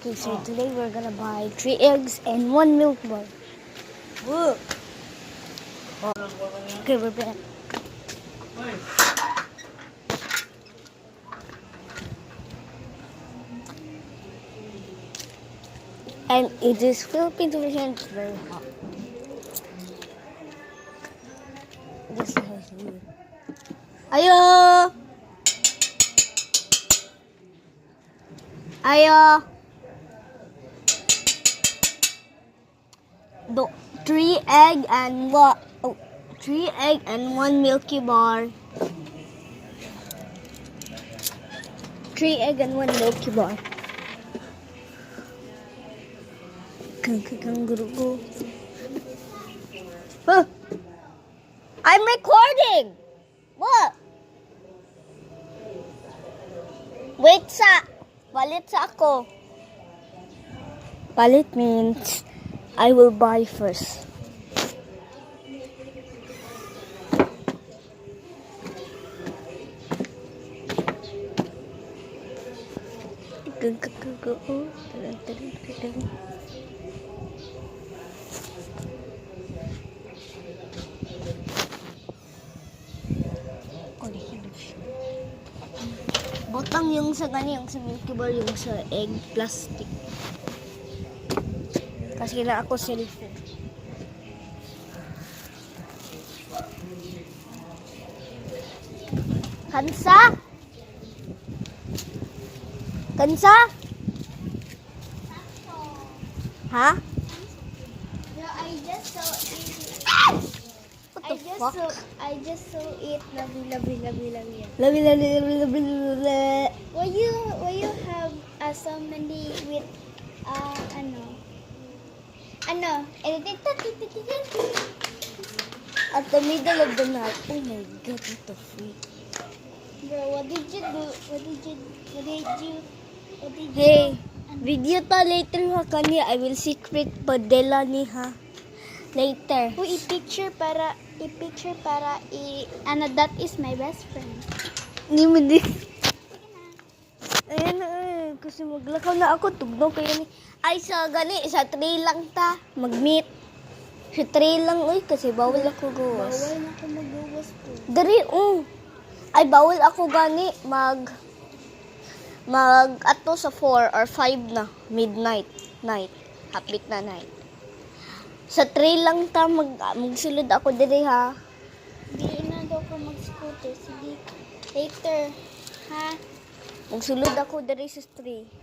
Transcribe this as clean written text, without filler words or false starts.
Okay, so today we're gonna buy 3 eggs and 1 milk bar. Whoa. Okay, we're back. And it is Philippine version. It's very hot. This is you. Ayo! Ayo! 3 egg and what? Oh, 3 egg and 1 Milky Bar. 3 egg and 1 Milky Bar. Kangaroo. Huh. I'm recording. What? Wait sa. Palit sa ako. Palit means I will buy first. Botang yung sa yung sa Milky Bar, yung sa egg plastic. Kasi na ako cellphone. Kansa? Kansa? Ha? No, I just saw it. What the fuck? I just saw it. Labi. Labi. Why you have somebody with At the middle of the night. Oh my god, what the freak. Bro, what did you do? Hey, video ta later ha kanya. I will secret padela ni ha. Later. Uy, i-picture para that is my best friend. Ni mo di. Ayan na kasi maglakaw na ako. Tugnaw kayo ni. Ay, sa gani. Sa 3 lang ta. Mag-meet. Sa 3 lang. Uy, kasi bawal ako gawas. Bawal na ako mag-gawas po. Dari, Ay, bawal ako gani. Ato sa 4 or 5 na. Midnight. Night. Hapit na night. Sa 3 lang ta. Magsulod ako dari ha. Hindi na daw ako mag-scooter. Sige. Later. Ha? Magsulod ako dari sa 3.